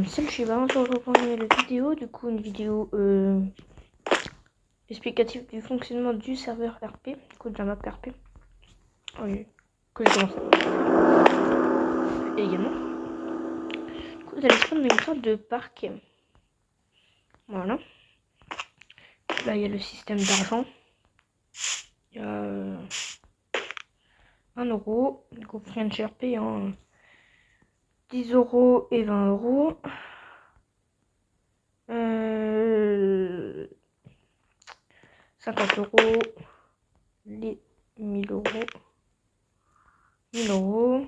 Salut Shiba, on se retrouve pour une nouvelle vidéo, une vidéo explicative du fonctionnement du serveur RP, de la map RP, que j'ai commencé. Et également, vous allez prendre une sorte de parc. Voilà. Là, il y a le système d'argent. Il y a 1 euro, prix de RP en 10 euros et 20 euros. 50 euros, les 1000 euros, 1000 euros.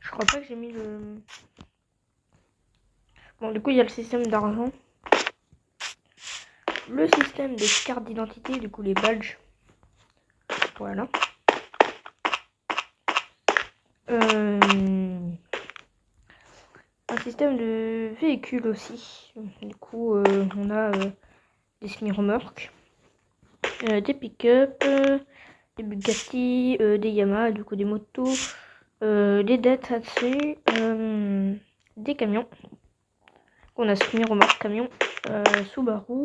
Je crois pas que j'ai mis le... Bon, du coup, il y a le système d'argent. Le système des cartes d'identité, du coup, les badges. Voilà. Un système de véhicules aussi. Du coup, on a des semi-remorques, des pick-up, des Bugatti, des Yamaha, du coup, des motos, des Datsun, des camions. On a semi-remorque camion, Subaru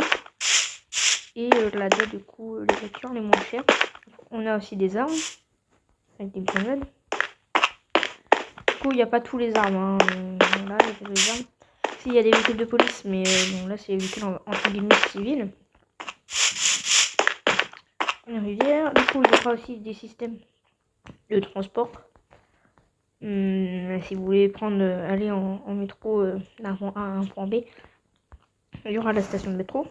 et la D, du coup, les voitures les moins chères. On a aussi des armes avec des grenades. Du coup, il n'y a pas tous les armes. Hein. Là, il y a pas les armes. Si, il y a des véhicules de police, mais bon, là, c'est des véhicules entre guillemets civils. Une rivière. Du coup, il y aura aussi des systèmes de transport. Si vous voulez aller en métro d'un point A à un point B, il y aura la station de métro.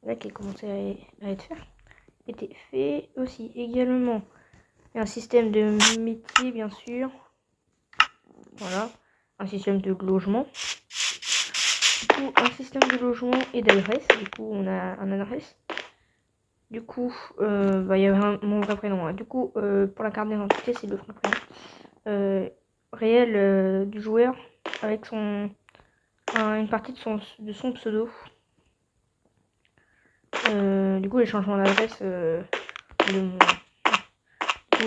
Là, qui a commencé à être fait aussi également. Il y a un système de métier, bien sûr. Voilà. Un système de logement. Du coup, un système de logement et d'adresse. Du coup, on a un adresse. Du coup, il y a mon vrai prénom. Hein. Du coup, pour la carte d'identité, c'est le vrai prénom. Réel du joueur avec une partie de son pseudo. Du coup, les changements d'adresse ou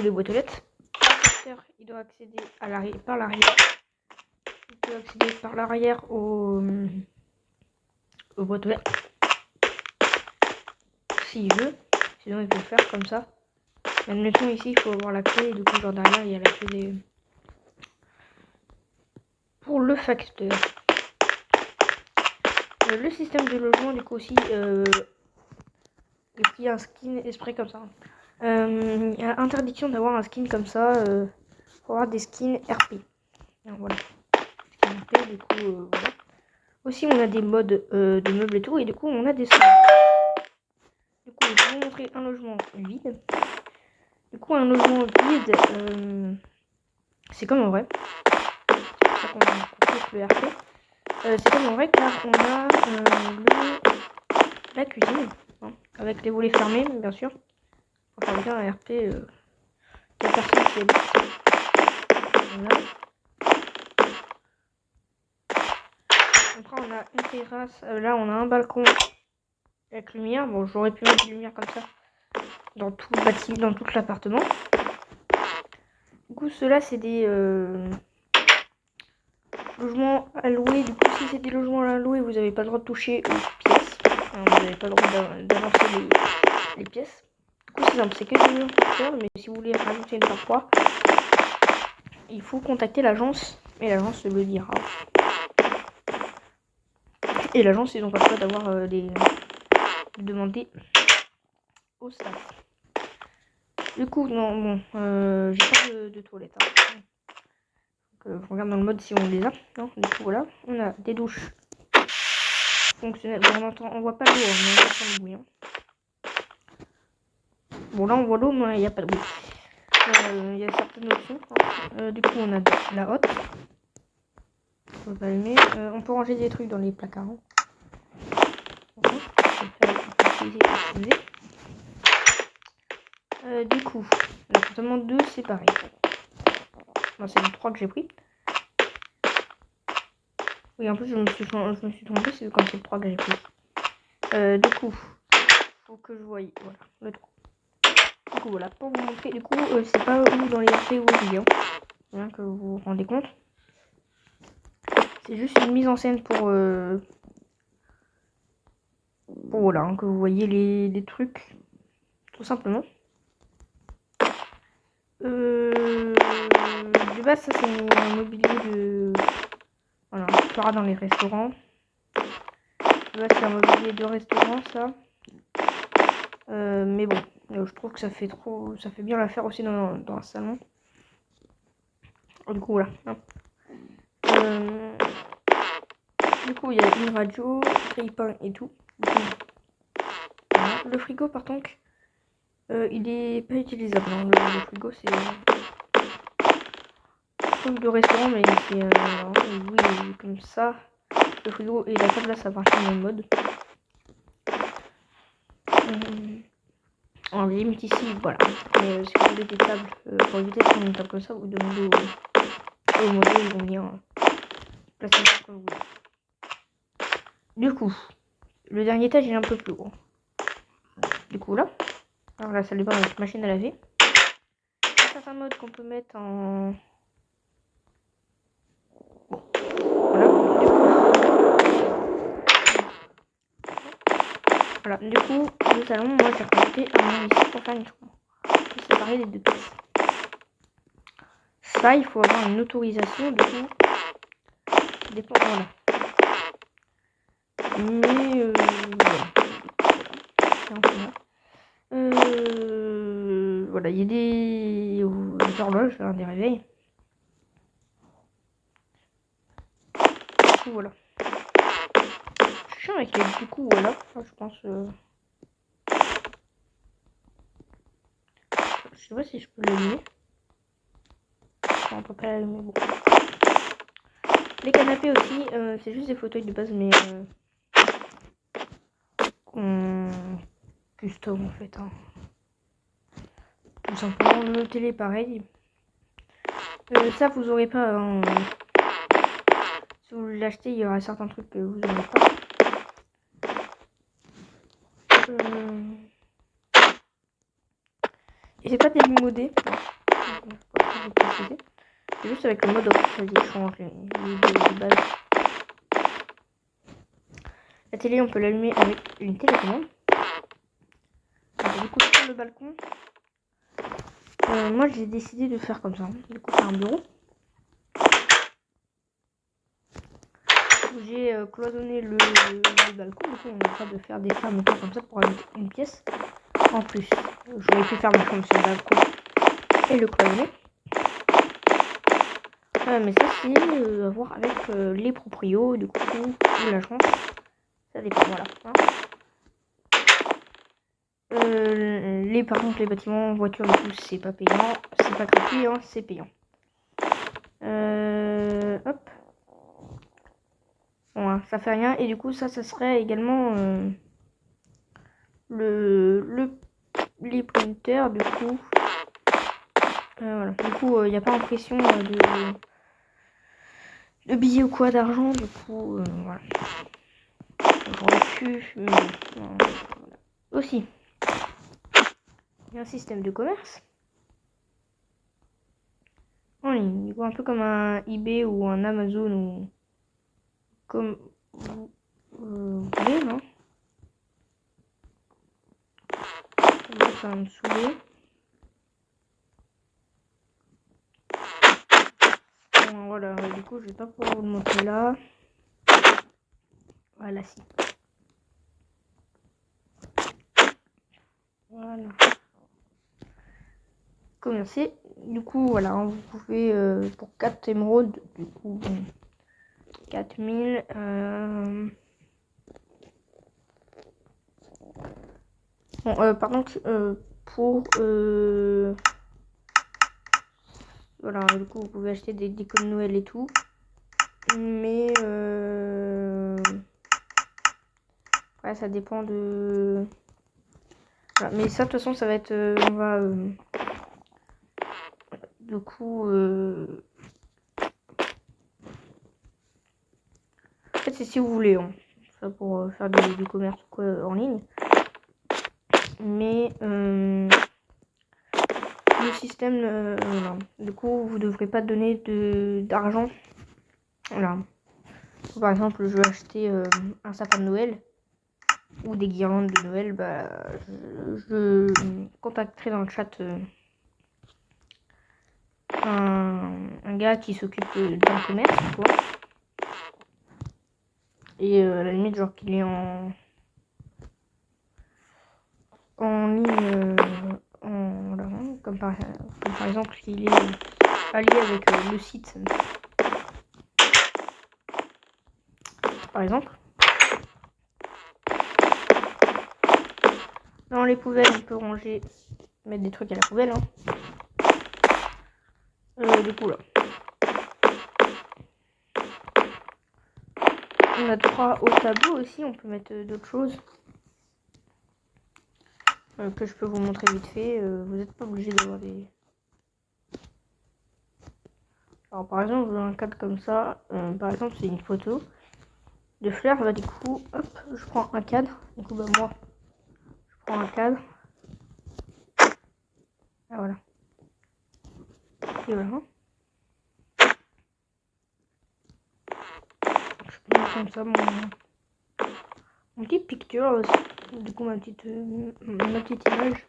les boîtes aux lettres. Il doit accéder par l'arrière. Il peut accéder par l'arrière aux boîtes aux lettres. S'il veut. Sinon, il peut le faire comme ça. Admettons ici, il faut avoir la clé. Et du coup, genre derrière, il y a la clé pour le facteur. Le système de logement, du coup, aussi, j'ai pris un skin exprès comme ça. Il y a interdiction d'avoir un skin comme ça. Faut avoir des skins RP. Alors, voilà. Skin RP, du coup, voilà. Aussi, on a des modes de meubles et tout. Et du coup, on a des sons. Du coup, je vais vous montrer un logement vide. Du coup, un logement vide, c'est comme en vrai. C'est pour ça qu'on coupe le RP. C'est comme en vrai car on a la cuisine, hein, avec les volets fermés, bien sûr. Pour faire bien un RP, il n'y a personne qui habite. Voilà. Après, on a une terrasse. Là, on a un balcon avec lumière. Bon, j'aurais pu mettre des lumières comme ça dans tout le bâtiment, dans tout l'appartement. Du coup, ceux-là, c'est des logements à louer. Du coup, si c'est des logements à louer, vous n'avez pas le droit de toucher aux pièces. Hein, vous n'avez pas le droit d'avancer les pièces. Du coup, c'est simple, c'est que des constructeurs, mais si vous voulez rajouter une parfois, il faut contacter l'agence et l'agence le dira. Et l'agence, ils n'ont pas le droit d'avoir de demander au staff. Du coup, non, bon, j'ai pas de toilette. Hein. Donc, je regarde dans le mode si on les a. Non, du coup, voilà, on a des douches fonctionnelles. Bon, on voit pas l'eau, hein, mais on entend le bruit. Hein. Bon, là, on voit l'eau, mais il n'y a pas de bruit. Il y a certaines options. Hein. Du coup, on a la hotte. On peut allumer. On peut ranger des trucs dans les placards. Hein. Voilà. Du coup, l'appartement 2, c'est pareil. Bon, c'est le 3 que j'ai pris. Oui, en plus, je me suis trompée, c'est comme c'est le 3 que j'ai pris. Du coup, faut que je voie, voilà, le trou. Du coup, voilà, pour vous montrer, du coup, c'est pas où dans les RP où je viens, bien que vous vous rendez compte. C'est juste une mise en scène pour voilà, hein, que vous voyez les trucs, tout simplement. De base, ça c'est un mobilier de... Voilà, on fera dans les restaurants. De base, c'est un mobilier de restaurant, ça. Mais bon, je trouve que ça fait bien l'affaire aussi dans un salon. Du coup, voilà. Du coup, il y a une radio, grille-pain et tout. Voilà. Le frigo, par contre, il est pas utilisable. Hein. Le frigo, c'est truc de restaurant, mais c'est oui, comme ça. Le frigo et la table là, ça marche en même mode. En limite ici, voilà. Mais si vous voulez des tables, pour éviter de prendre une table comme ça, vous demandez au modèle, ils vont venir placer ça comme vous voulez. Du coup, le dernier étage il est un peu plus gros. Du coup là, alors la salle de bain avec machine à laver. Il y a certains modes qu'on peut mettre en... Bon, voilà. Du coup, le salon, moi j'ai rajouté un mur ici pour faire une chambre. Je vais séparer les deux pièces. Ça, il faut avoir une autorisation, du coup, dépend, voilà. Mais voilà, il y a des horloges, hein, des réveils. Du coup, voilà. Je suis chiant avec les du coup, voilà. Je pense. Je sais pas si je peux l'allumer. On peut pas l'allumer. Bon. Les canapés aussi, c'est juste des fauteuils de base, mais custom en fait. Hein. Tout simplement, le télé pareil. Ça, vous aurez pas. Hein. Si vous l'achetez, il y aura certains trucs que vous n'aurez pas. Et c'est pas démodé. C'est juste avec le mode off que ça change les de base. La télé, on peut l'allumer avec une télécommande. Alors, du coup, sur le balcon, moi j'ai décidé de faire comme ça. Du coup, c'est un bureau. J'ai cloisonné le balcon. Du coup, on est en train de faire des fermetures comme ça pour ajouter une pièce en plus. J'aurais pu faire ma chambre sur le balcon et le cloisonner. Mais ça, c'est à voir avec les proprios, du coup, de l'agence. Ça dépend, voilà. Hein. Par contre, les bâtiments, voitures et tout, c'est pas payant. C'est pas gratuit, hein, c'est payant. Hop. Bon, ça fait rien. Et du coup, ça serait également les printers, du coup. Voilà. Du coup, il n'y a pas impression de billets ou quoi d'argent. Du coup, voilà. J'aurais pu. Voilà. Aussi. Il y a un système de commerce en ligne, un peu comme un eBay ou un Amazon ou comme vous voulez, non? Ça va me saouler. Bon, voilà, du coup, je vais pas pouvoir vous le montrer là. Voilà, si. Voilà. Commencer. Du coup, voilà, hein, vous pouvez pour 4 émeraudes, du coup, bon, 4000. Bon, par contre, pour voilà, du coup, vous pouvez acheter des décos de Noël et tout, mais ouais, ça dépend de. Voilà. Mais ça, de toute façon, ça va être, on va du coup. En fait, c'est si vous voulez, hein. Ça pour faire du commerce quoi, en ligne. mais le système, voilà. Du coup, vous devrez pas donner d'argent. Voilà. Par exemple, je veux acheter un sapin de Noël ou des guirlandes de Noël, bah, je contacterai dans le chat un gars qui s'occupe d'un commerce, quoi. Et à la limite, genre qu'il est en ligne, voilà, comme par exemple qu'il est allié avec le site, par exemple. Dans les poubelles, on peut ranger, mettre des trucs à la poubelle. Hein. Du coup, là. On a droit au tableau aussi, on peut mettre d'autres choses. Que je peux vous montrer vite fait. Vous n'êtes pas obligé d'avoir des... Alors par exemple, un cadre comme ça, par exemple c'est une photo de fleurs, bah, du coup, hop, je prends un cadre. Du coup, bah moi, je prends un cadre. Ah voilà. Et voilà. Je peux mettre comme ça mon petite picture aussi. Du coup, ma petite image.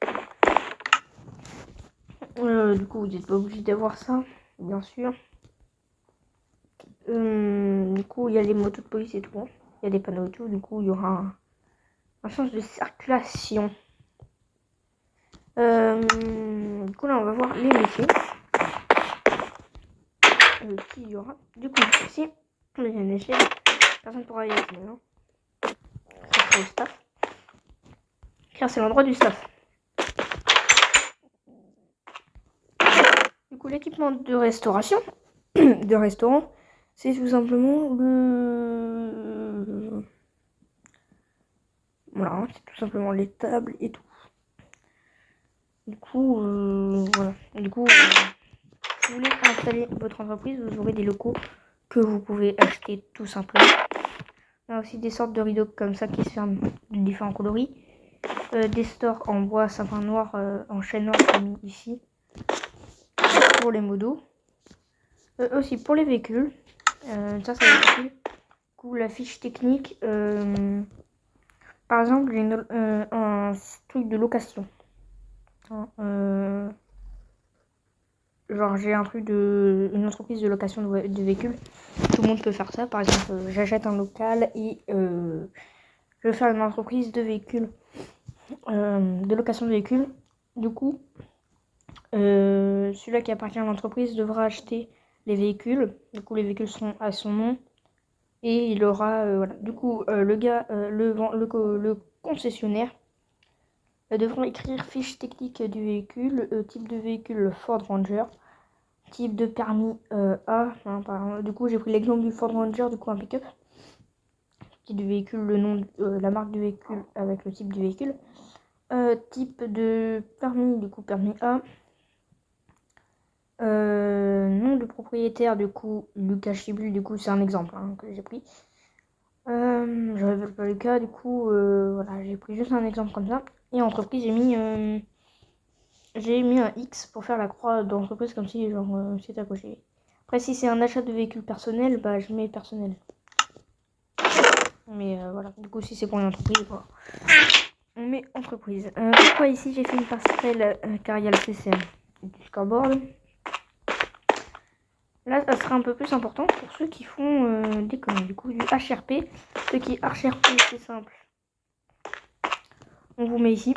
Du coup, vous n'êtes pas obligé d'avoir ça, bien sûr. Du coup, il y a les motos de police et tout. Il y a des panneaux et tout. Du coup, il y aura un sens de circulation. Du coup, là, on va voir les métiers. Qui y aura. Du coup, ici, il y a une échelle. Personne ne pourra y accéder. Hein. Ça sera au staff. Car c'est l'endroit du staff. Du coup, l'équipement de restauration, de restaurant, c'est tout simplement le... Voilà, c'est tout simplement les tables et tout. Du coup, voilà. Du coup, si vous voulez installer votre entreprise, vous aurez des locaux que vous pouvez acheter tout simplement. On a aussi des sortes de rideaux comme ça qui se ferment de différents coloris. Des stores en bois, sapin noir, en chêne noir comme ici. Pour les modos. Aussi pour les véhicules. Ça va être utile. Du coup, la fiche technique. Par exemple, j'ai un truc de location. Genre j'ai un truc une entreprise de location de véhicules. Tout le monde peut faire ça. Par exemple, j'achète un local et je vais faire une entreprise de véhicules, de location de véhicules. Du coup, celui-là qui appartient à l'entreprise devra acheter les véhicules. Du coup, les véhicules seront à son nom et il aura voilà. Du coup, le gars, le concessionnaire devront écrire fiche technique du véhicule, type de véhicule Ford Ranger. Type de permis A. Hein, du coup, j'ai pris l'exemple du Ford Ranger, du coup, un pick-up. Type de véhicule, le nom, la marque du véhicule avec le type du véhicule. Type de permis, du coup, permis A. Nom du propriétaire, du coup, Lucas Chibul, du coup, c'est un exemple hein, que j'ai pris. Je révèle pas Lucas, du coup, voilà, j'ai pris juste un exemple comme ça. Et entreprise, j'ai mis un X pour faire la croix d'entreprise comme si genre c'était à cocher. Après si c'est un achat de véhicule personnel, bah je mets personnel. Mais voilà, du coup si c'est pour une entreprise, voilà. On met entreprise. Pourquoi ici j'ai fait une passerelle car il y a le CCM du scoreboard. Là ça sera un peu plus important pour ceux qui font des commandes. Du coup du HRP. Ce qui est HRP c'est simple. On vous met ici.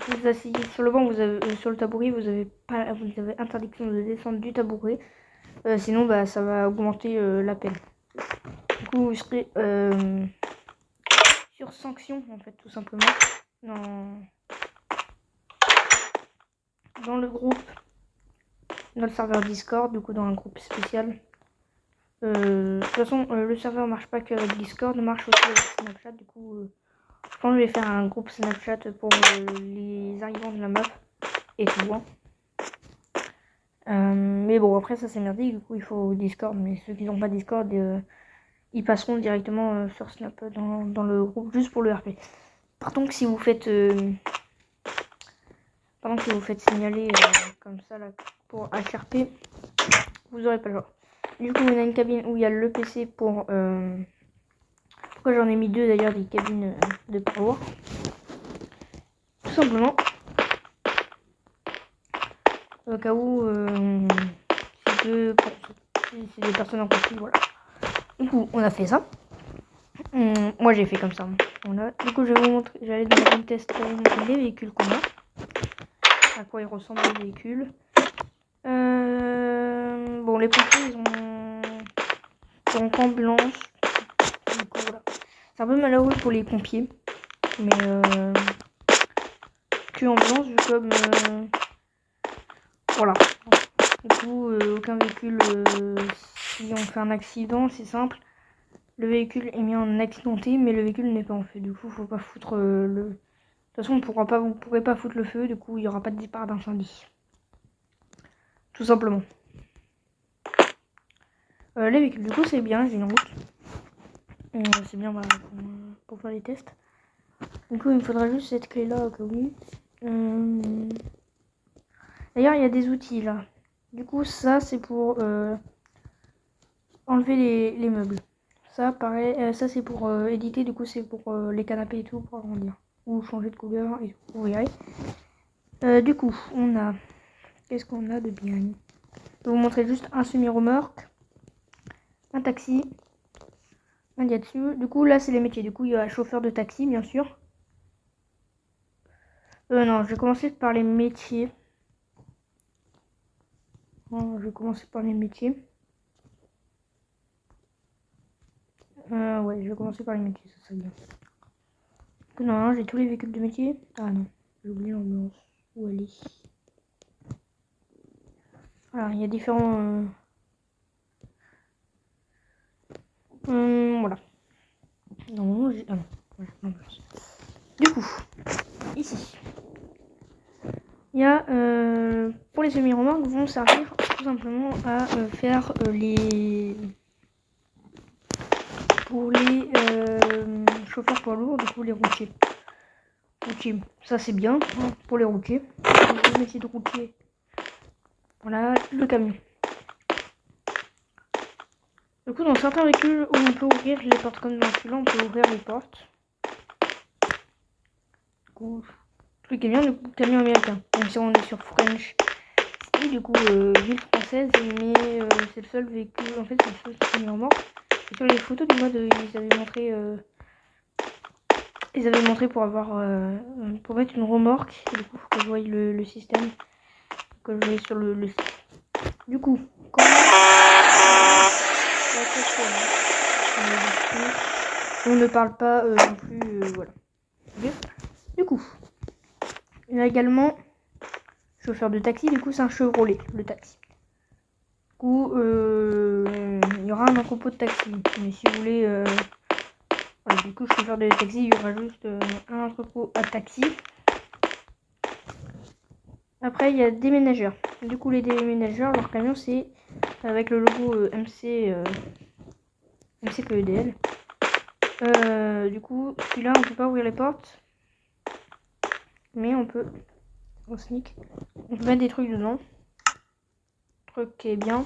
Vous asseyez sur le banc, vous avez sur le tabouret, vous avez interdiction de descendre du tabouret, sinon bah ça va augmenter la peine. Du coup vous serez sur sanction en fait tout simplement dans le groupe, dans le serveur Discord, du coup dans un groupe spécial. De toute façon le serveur marche pas qu'avec Discord, marche aussi avec Snapchat. Du coup je pense que je vais faire un groupe Snapchat pour les arrivants de la map et tout. Hein. Mais bon après ça c'est merdique, du coup il faut Discord, mais ceux qui n'ont pas Discord ils passeront directement sur Snap dans le groupe juste pour le RP. Pardon que si vous faites signaler comme ça là pour HRP, vous aurez pas le choix. Du coup, on a une cabine où il y a le PC pour pourquoi j'en ai mis deux d'ailleurs, des cabines de power. Tout simplement. Au cas où c'est des personnes en conflit, voilà. Du coup, on a fait ça. Moi, j'ai fait comme ça. Du coup, je vais vous montrer. J'allais dans la zone test pour vous montrer les véhicules qu'on a. À quoi ils ressemblent les véhicules. Bon, les pompiers, ils sont en camp blanche. Du coup, voilà. C'est un peu malheureux pour les pompiers. Mais que en blanche, vu comme voilà. Du coup, aucun véhicule, si on fait un accident, c'est simple. Le véhicule est mis en accidenté, mais le véhicule n'est pas en feu. Du coup, faut pas foutre le... De toute façon, vous pourrez pas foutre le feu, du coup, il n'y aura pas de départ d'incendie. Tout simplement. Les véhicules, du coup, c'est bien, j'ai une route. C'est bien voilà, pour faire les tests. Du coup, il me faudra juste cette clé-là, au cas où. D'ailleurs, il y a des outils, là. Du coup, ça, c'est pour enlever les meubles. Ça, pareil, ça, c'est pour éditer. Du coup, c'est pour les canapés et tout, pour agrandir. Ou changer de couleur et tout, vous verrez. Du coup, on a... Qu'est-ce qu'on a de bien? Je vais vous montrer juste un semi-remorque, un taxi, un dessus. Du coup, là, c'est les métiers. Du coup, il y a chauffeur de taxi, bien sûr. Non, je vais commencer par les métiers. Non, je vais commencer par les métiers. Ouais, je vais commencer par les métiers, ça serait bien. Non, j'ai tous les véhicules de métier. Ah non, j'ai oublié l'ambulance. Où elle est? Voilà, il y a différents... voilà. Non, j'ai... Ah non, voilà, l'ambulance. Du coup, ici, il y a... pour les semi-remorques, vont servir tout simplement à faire les... Pour les chauffeurs poids lourds, du coup les routiers. Routiers, ça c'est bien hein, pour les routiers. Le métier de routier. Voilà, le camion. Du coup, dans certains véhicules où on peut ouvrir les portes comme dans celui-là, on peut ouvrir les portes. Du coup, tous les camions, le camion américain. Même si on est sur French City, du coup, ville française, mais c'est le seul véhicule, en fait, c'est le seul qui est mis en mort. Et sur les photos du mode, ils avaient montré pour avoir, pour mettre une remorque. Et du coup, faut que je voie le système, que je voyais sur le site. Du coup, quand on ne parle pas non plus, voilà. Du coup, il y a également chauffeur de taxi, du coup c'est un Chevrolet, le taxi. Du coup, il y aura un entrepôt de taxi, mais si vous voulez, voilà, du coup chauffeur de taxi, il y aura juste un entrepôt à taxi. Après, il y a déménageurs. Du coup, les déménageurs, leur camion, c'est avec le logo MCPEDL. Du coup, celui-là, on peut pas ouvrir les portes. Mais on peut, au sneak, on peut mettre des trucs dedans. Truc qui est bien.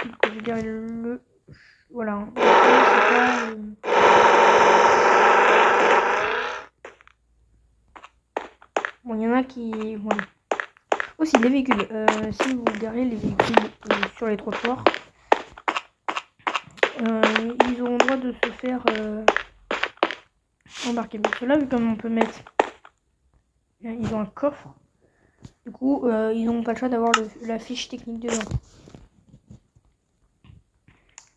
Du coup, je vais dire le... Voilà. Bon, il y en a qui... Voilà. Aussi, les véhicules. Si vous garez les véhicules sur les trottoirs, ils auront le droit de se faire embarquer. Donc ceux-là, vu comme on peut mettre... Ils ont un coffre. Du coup, ils n'ont pas le choix d'avoir la fiche technique dedans.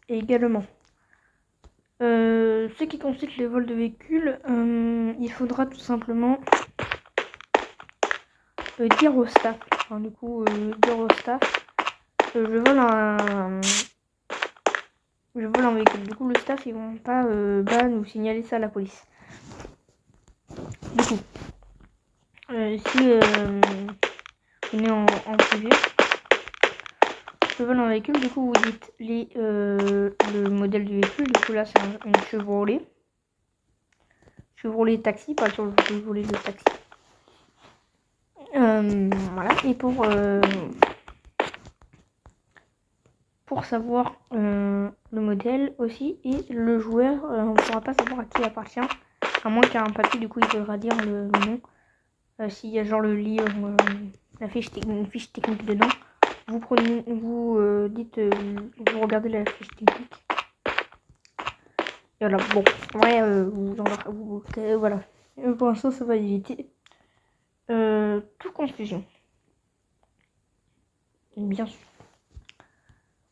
Et également, ce qui consiste les vols de véhicules, il faudra tout simplement dire au staff. Enfin, du coup, dire au staff, je vole un véhicule. Du coup, le staff, ils vont pas ban ou signaler ça à la police. Du coup, si on est en privé, je vole un véhicule. Du coup, vous dites le modèle du véhicule. Du coup, là, c'est une Chevrolet. Chevrolet taxi, pas sur le Chevrolet de taxi. Voilà, et pour savoir le modèle aussi et le joueur, on ne pourra pas savoir à qui il appartient, à moins qu'il y ait un papier, du coup il faudra dire le nom. S'il y a genre le livre, une fiche technique dedans, vous prenez, vous dites, vous regardez la fiche technique. Et voilà, bon, ouais, voilà. Pour l'instant, ça va éviter toute confusion. Bien sûr.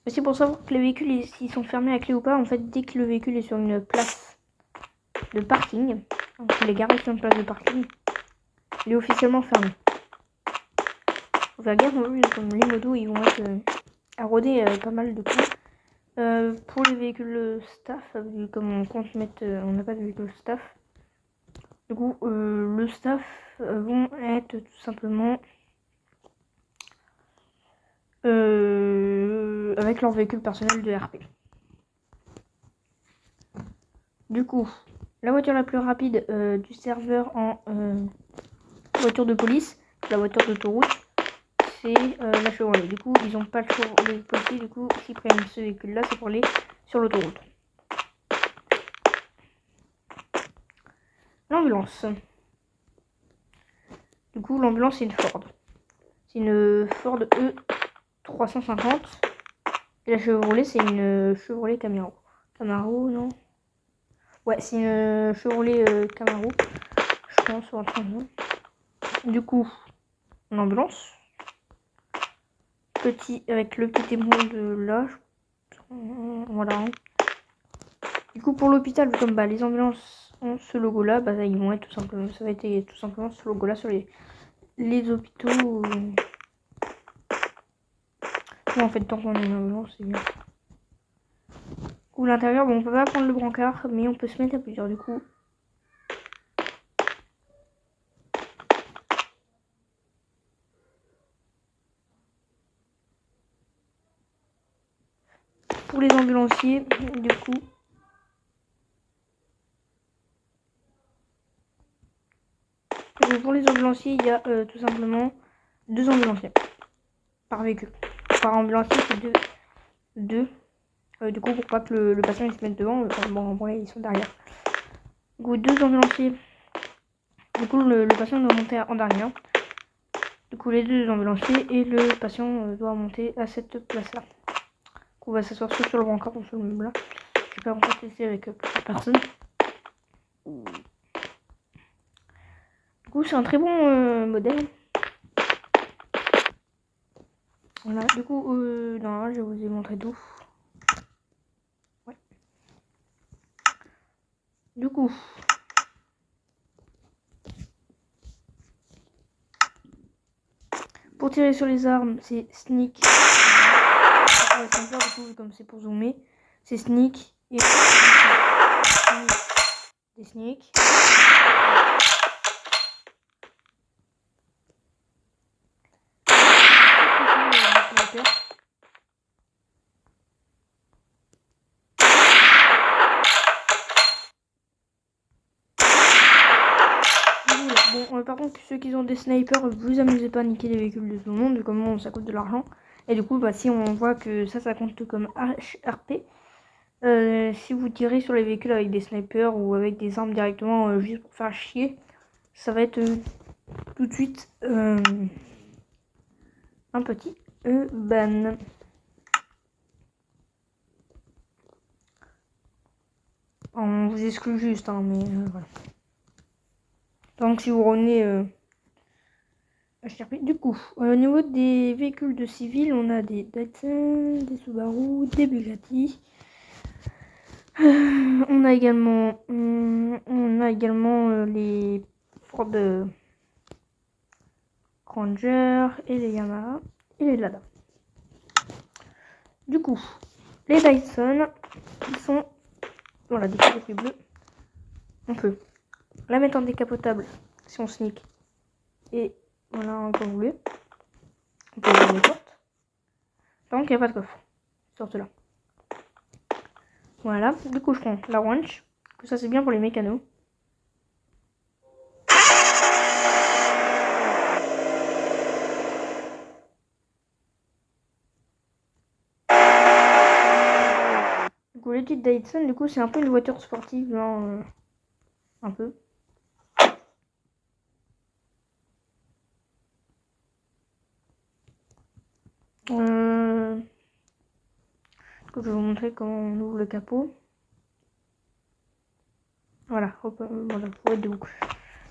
Aussi pour savoir que les véhicules, s'ils sont fermés à clé ou pas, en fait, dès que le véhicule est sur une place de parking, donc il est garé sur une place de parking, il est officiellement fermé. Faut faire gaffe, comme les motos, ils vont être à rôder pas mal de coups. Pour les véhicules staff, comme on compte mettre, on n'a pas de véhicule staff. Du coup, le staff vont être tout simplement avec leur véhicule personnel de RP. Du coup, la voiture la plus rapide du serveur en voiture de police, la voiture d'autoroute, c'est la Chevrolet. Du coup, ils n'ont pas le Chevrolet policier. Du coup, s'ils prennent ce véhicule-là, c'est pour aller sur l'autoroute. L'ambulance. Du coup, l'ambulance, c'est une Ford. C'est une Ford E350. Et la Chevrolet, c'est une Chevrolet Camaro. Camaro, non? Ouais, c'est une Chevrolet Camaro. Je pense, ou un truc. Du coup, l'ambulance. Petit, avec le petit émeraude là. Voilà. Du coup, pour l'hôpital, comme bah, les ambulances ont ce logo là, bah, ils vont être tout simplement, ça va être tout simplement ce logo là sur les hôpitaux. En fait, tant qu'on est une ambulance, c'est bien. Ou l'intérieur, bon, on peut pas prendre le brancard, mais on peut se mettre à plusieurs du coup. Pour les ambulanciers, du coup. Pour les ambulanciers, il y a tout simplement 2 ambulanciers par véhicule. Par ambulancier, c'est 2. Du coup, pour pas que le patient il se mette devant, bon, en vrai, ils sont derrière. Du coup, 2 ambulanciers. Du coup, le patient doit monter en dernier. Du coup, les 2 ambulanciers et le patient doit monter à cette place-là. Du coup, on va s'asseoir soit sur le brancard ou sur le meuble là. Je vais pas encore tester avec plusieurs personnes. Du coup, c'est un très bon modèle. Voilà, du coup, non, je vous ai montré tout. Ouais. Du coup, pour tirer sur les armes, c'est sneak. Du coup, comme c'est pour zoomer, c'est sneak et des sneak. Bon, par contre, ceux qui ont des snipers, vous amusez pas à niquer les véhicules de tout le monde, comment ça coûte de l'argent. Et du coup, bah, si on voit que ça compte comme HRP, si vous tirez sur les véhicules avec des snipers ou avec des armes directement juste pour faire chier, ça va être tout de suite un petit ban. On vous exclut juste, hein, mais voilà. Donc si vous revenez HRP, du coup, au niveau des véhicules de civils, on a des Datsun, des Subaru, des Bugatti. On a également les Ford Ranger et les Yamaha et les Lada. Du coup, les Dyson, ils sont voilà des petits bleus. On peut la mettre en décapotable si on sneak et voilà comme vous voulez. On peut ouvrir les portes. Donc il n'y a pas de coffre sur cela. Voilà, du coup je prends la winch. Ça c'est bien pour les mécanos. le titre Datsun, du coup, c'est un peu une voiture sportive, hein, un peu. Je vais vous montrer comment on ouvre le capot. Voilà, hop, voilà, faut être debout.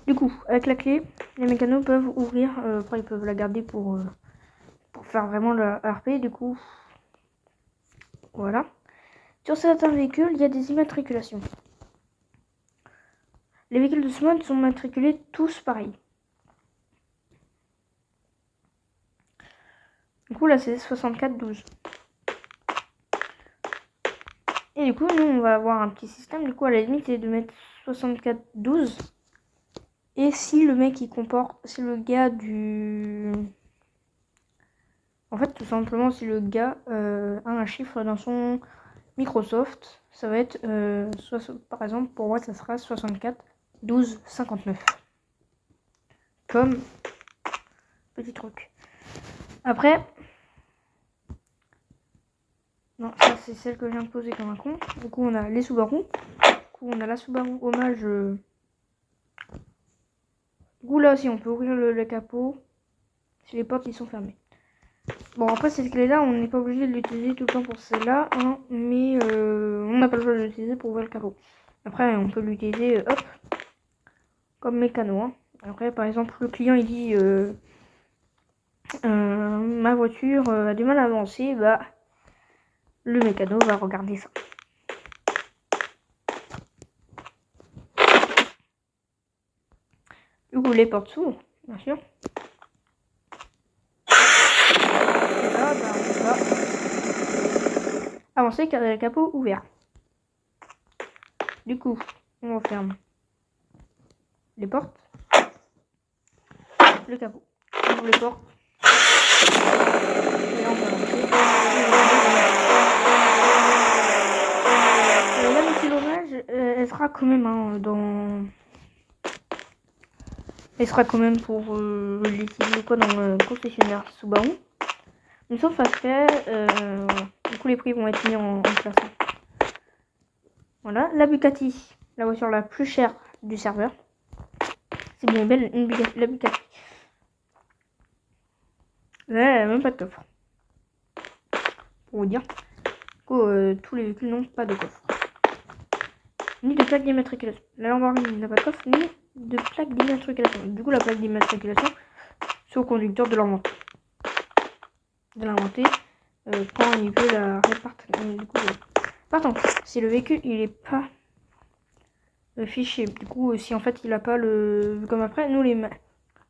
Du coup, avec la clé, les mécanos peuvent ouvrir, après ils peuvent la garder pour faire vraiment le RP, du coup, voilà. Sur certains véhicules, il y a des immatriculations. Les véhicules de ce mode sont matriculés tous pareils. Du coup, là, c'est 6412. Et du coup, nous, on va avoir un petit système. Du coup, à la limite, c'est de mettre 6412. Et si le mec, il comporte... Si le gars du... En fait, tout simplement, si le gars a un chiffre dans son Microsoft, ça va être... par exemple, pour moi, ça sera 64 12 59. Comme petit truc. Après... Non, ça c'est celle que je viens de poser comme un con. Du coup, on a les Subaru. Du coup, on a la Subaru hommage. Du coup, là aussi, on peut ouvrir le capot si les portes ils sont fermées. Bon, après, cette clé-là, on n'est pas obligé de l'utiliser tout le temps pour celle-là, hein, mais on n'a pas le choix de l'utiliser pour ouvrir le capot. Après, on peut l'utiliser, hop, comme mécano. Hein. Après, par exemple, le client il dit ma voiture a du mal à avancer, bah, le mécano va regarder ça. Du coup, les portes s'ouvrent, bien sûr. Et là, bah, on va avancer car il y a le capot ouvert. Du coup, on referme les portes, le capot. On ouvre les portes. Et là, on va avancer. La multi-hommage, elle sera quand même dans... Elle sera quand même pour l'utiliser quoi dans le concessionnaire Subaru. Mais sauf à faire, du coup les prix vont être mis en place. Voilà, la Bugatti, la voiture la plus chère du serveur. C'est bien belle, la Bugatti. Là, elle n'a même pas de coffre. Pour vous dire. Du coup, tous les véhicules n'ont pas de coffre. Ni de plaque d'immatriculation. La Lamborghini n'a pas de coffre, ni de plaque d'immatriculation. Du coup, la plaque d'immatriculation, c'est au conducteur de l'inventer. Quand il veut la répartir. Du coup, par contre, si le véhicule il est pas fiché, du coup, si en fait il a pas le. Comme après, nous les.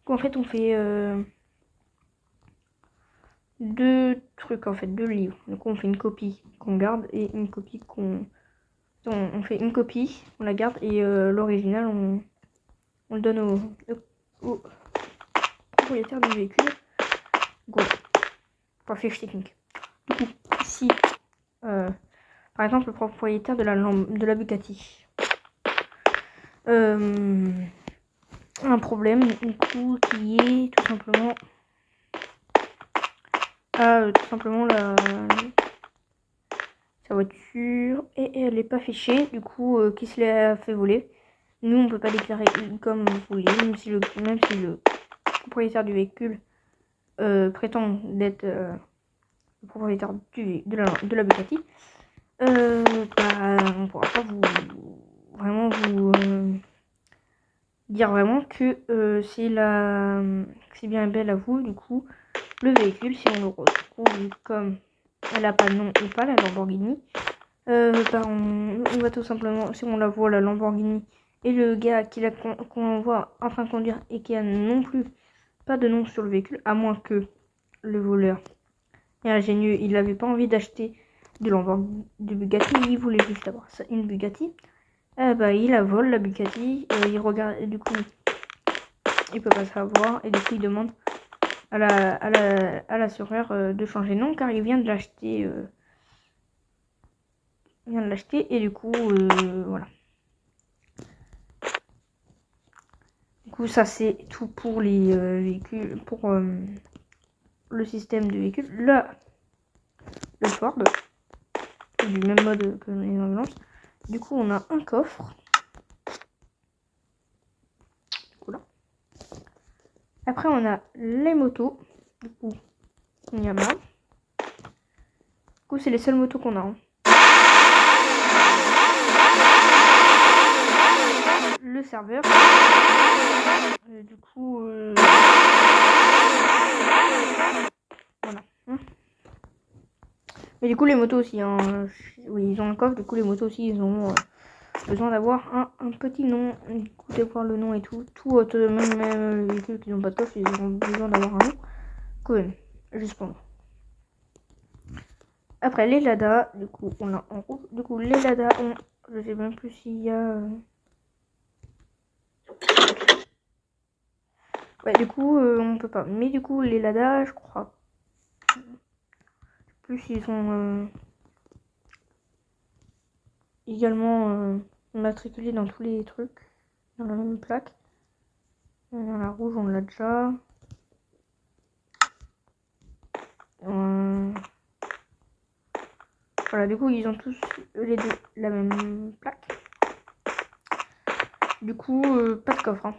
En fait, on fait deux trucs, en fait, deux livres. Donc, on fait une copie qu'on garde et une copie qu'on. On fait une copie, on la garde et l'original, on le donne au propriétaire du véhicule. Go. Pour fiche technique. Du coup, ici, par exemple, le propriétaire de la Bugatti. Un problème, du coup, qui est tout simplement sa voiture et elle n'est pas fichée, du coup, qui se l'a fait voler. Nous, on peut pas déclarer comme vous voulez, même si le propriétaire du véhicule prétend d'être le propriétaire de la Bugatti. On pourra pas vraiment vous dire vraiment que c'est bien belle à vous. Du coup, le véhicule, si on le retrouve comme elle a pas de nom ou pas, la Lamborghini, on va tout simplement, si on la voit la Lamborghini et le gars qu'on voit en train de conduire et qui a non plus pas de nom sur le véhicule, à moins que le voleur et ingénieux, il n'avait pas envie d'acheter de Bugatti, il voulait juste avoir une Bugatti. Il la vole la Bugatti, il regarde et du coup il peut pas savoir et du coup il demande à l'assureur de changer de nom car il vient de l'acheter et du coup voilà. Du coup ça c'est tout pour les véhicules, pour le système de véhicule. Là le Ford, du même mode que les ambulances. Du coup, on a un coffre. Voilà. Après, on a les motos. Du coup, il y a marre. Du coup, c'est les seules motos qu'on a. Hein. Le serveur. Du coup, voilà. Hein. Mais du coup, les motos aussi. Hein. Oui, ils ont un coffre. Du coup, les motos aussi, ils ont besoin d'avoir un petit nom. Du coup, de voir le nom et tout. Même les véhicules qui n'ont pas de coffre, ils auront besoin d'avoir un nom. Quand même, juste pour nous. Après, les Lada, du coup, on a en rouge. Du coup, les Lada, je sais même plus s'il y a. Ouais, du coup, on peut pas. Mais du coup, les Lada, je crois. Plus ils sont également matriculés dans tous les trucs. Dans la même plaque. Dans la rouge, on l'a déjà. Voilà, du coup, ils ont tous les deux la même plaque. Du coup, pas de coffre. Hein.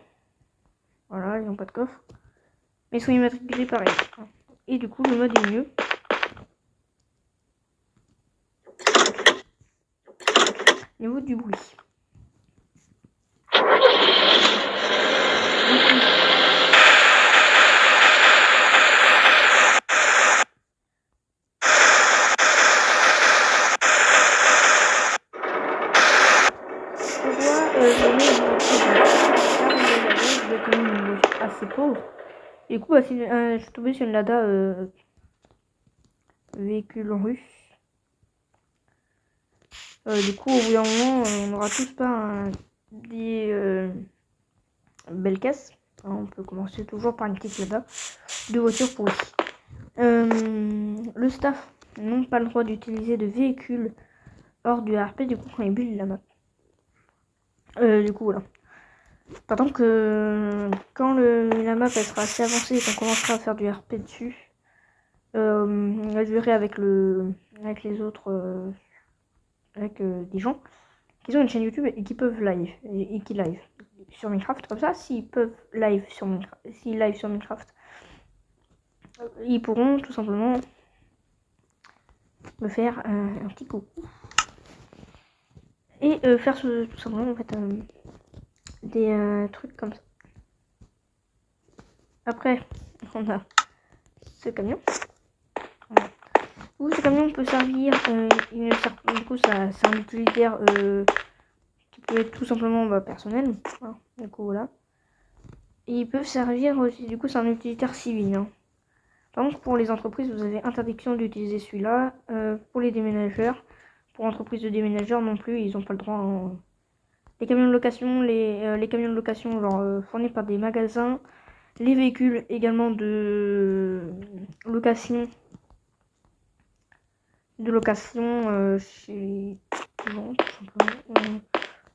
Voilà, ils n'ont pas de coffre. Mais ils sont immatriculés pareil. Et du coup, le mode est mieux. Au niveau du bruit. Assez pauvre. Du coup, je suis tombée sur une Lada véhicule russe. Du coup, au bout d'un moment, on aura tous pas des belles caisses. On peut commencer toujours par une petite Lada de voiture pourrie. Le staff n'ont pas le droit d'utiliser de véhicules hors du RP, du coup, quand ils bullent la map. Du coup, voilà. Par contre, quand la map elle sera assez avancée et qu'on commencera à faire du RP dessus, je verrai avec les autres, avec des gens qui ont une chaîne YouTube et qui peuvent live et qui live sur Minecraft. Comme ça, s'ils peuvent live sur Minecraft, ils pourront tout simplement me faire un petit coucou et faire tout simplement en fait des trucs comme ça. Après, on a ce camion. Ce camion peut servir, du coup c'est un utilitaire qui peut être tout simplement personnel. Hein, du coup voilà. Et ils peuvent servir aussi, du coup c'est un utilitaire civil. Hein. Par contre pour les entreprises vous avez interdiction d'utiliser celui-là. Pour les déménageurs, pour entreprises de déménageurs non plus, ils n'ont pas le droit. Hein. Les camions de location, les camions de location genre fournis par des magasins, les véhicules également de location chez bon, tout simplement.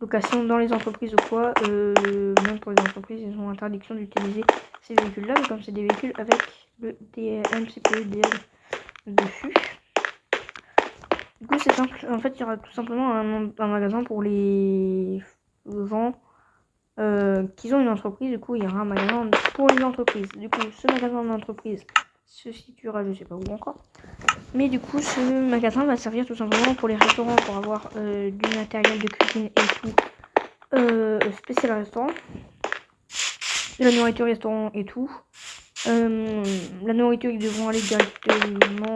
Location dans les entreprises ou quoi, même pour les entreprises, ils ont interdiction d'utiliser ces véhicules-là, mais comme c'est des véhicules avec le MCPE DL dessus. Du coup, c'est simple. En fait, il y aura tout simplement un magasin pour les gens qui ont une entreprise. Du coup, il y aura un magasin pour les entreprises. Du coup, ce magasin d'entreprise se situera, je sais pas où encore. Mais du coup, ce magasin va servir tout simplement pour les restaurants, pour avoir du matériel de cuisine et tout spécial restaurant, de la nourriture restaurant et tout. La nourriture, ils devront aller directement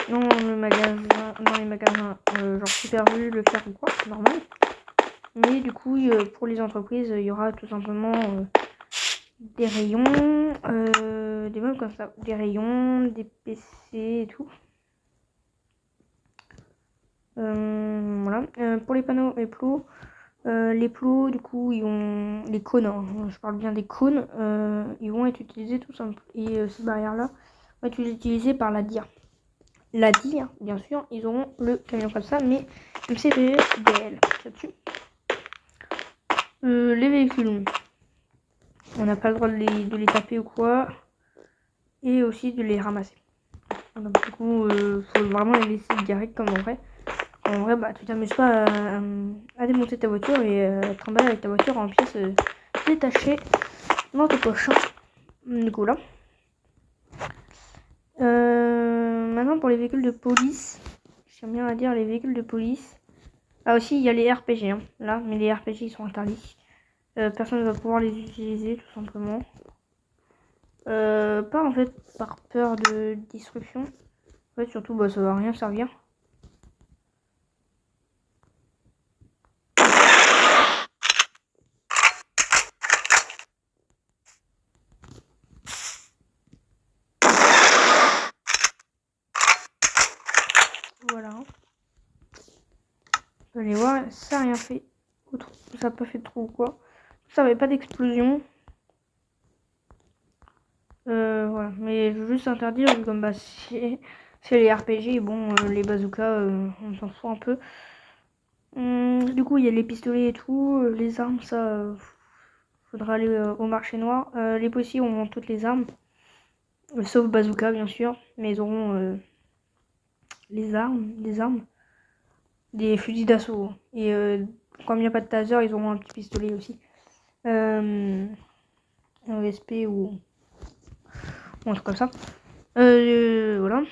dans les magasins genre Super U, Leclerc ou quoi, normal. Mais du coup, pour les entreprises, il y aura tout simplement des rayons, des meubles comme ça, des rayons, des PC et tout. Voilà. Pour les panneaux et plots, les plots, du coup, ils ont les cônes. Hein, je parle bien des cônes. Ils vont être utilisés tout simple. Et ces barrières-là vont être utilisées par la DIR. La DIR, bien sûr, ils auront le camion comme ça, mais MCPE DL là-dessus. Les véhicules, on n'a pas le droit de les taper ou quoi, et aussi de les ramasser. Donc, du coup, faut vraiment les laisser direct comme en vrai. En vrai, bah, tu t'amuses pas à démonter ta voiture et à te trimballer avec ta voiture en pièces détachées dans tes poches. Du coup, là. Maintenant, pour les véhicules de police, j'aime bien à dire les véhicules de police. Ah, aussi, il y a les RPG, hein, là, mais les RPG, ils sont interdits. Personne ne va pouvoir les utiliser, tout simplement. Pas en fait par peur de destruction. En fait, surtout, bah, ça va rien servir. Voilà. Vous allez voir, ça n'a rien fait. Ça n'a pas fait trop ou quoi. Ça n'avait pas d'explosion. Voilà. Mais je veux juste interdire, comme bah, c'est les RPG, bon, les bazookas, on s'en fout un peu. Du coup, il y a les pistolets et tout, les armes, ça, faudra aller au marché noir. Les policiers ont toutes les armes, sauf bazooka bien sûr, mais ils auront les armes, des fusils d'assaut. Et comme il n'y a pas de taser, ils auront un petit pistolet aussi. Un VSP ou un truc comme ça. Voilà.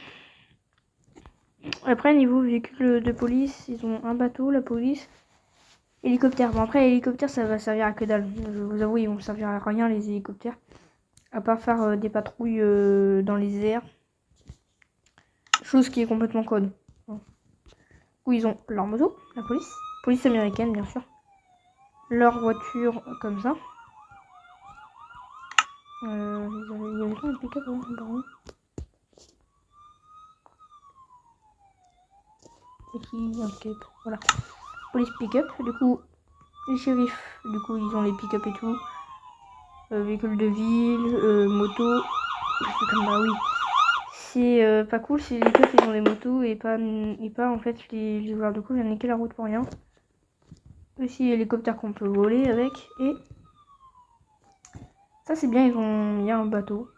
Après, niveau véhicule de police, ils ont un bateau, la police. Hélicoptère. Bon, après, hélicoptère, ça va servir à que dalle. Je vous avoue, ils vont servir à rien, les hélicoptères. À part faire des patrouilles dans les airs. Chose qui est complètement code. Du coup, ils ont leur moto, la police. Police américaine, bien sûr. Leur voiture, comme ça. Il y avait pas un pick-up, hein, pardon. Ici, un pick-up, voilà. Police pick-up, du coup, les shérifs, du coup, ils ont les pick-up et tout. Véhicules de ville, moto. Comme bah oui. C'est pas cool si les keufs ils ont des motos et pas en fait les joueurs de coup viennent niquer la route pour rien. Aussi hélicoptère qu'on peut voler avec et ça c'est bien, il y a un bateau.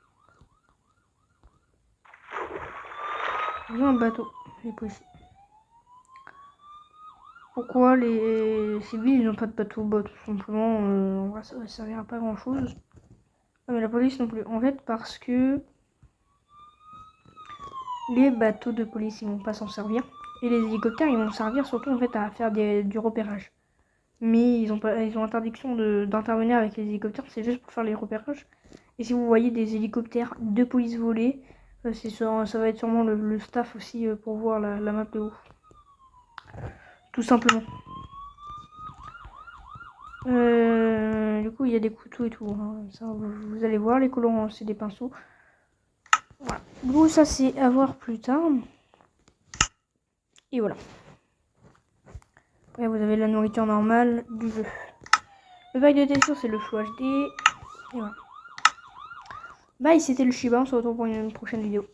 Ils ont un bateau, les policiers. Pourquoi les civils ils n'ont pas de bateau? Bah tout simplement en vrai ça va servir à pas grand chose. Non, mais la police non plus. En fait parce que les bateaux de police ils vont pas s'en servir. Et les hélicoptères ils vont servir surtout en fait à faire du repérage. Mais ils ont interdiction d'intervenir avec les hélicoptères, c'est juste pour faire les repérages. Et si vous voyez des hélicoptères de police voler, ça va être sûrement le staff aussi pour voir la map de haut. Tout simplement. Du coup, il y a des couteaux et tout. Hein. Ça, vous allez voir, les colorants, c'est des pinceaux. Voilà. Du coup, ça, c'est à voir plus tard. Et voilà. Après, vous avez la nourriture normale du jeu. Le bail de texture, c'est le Full HD. Et voilà. Bye, c'était le Shiba, on se retrouve pour une prochaine vidéo.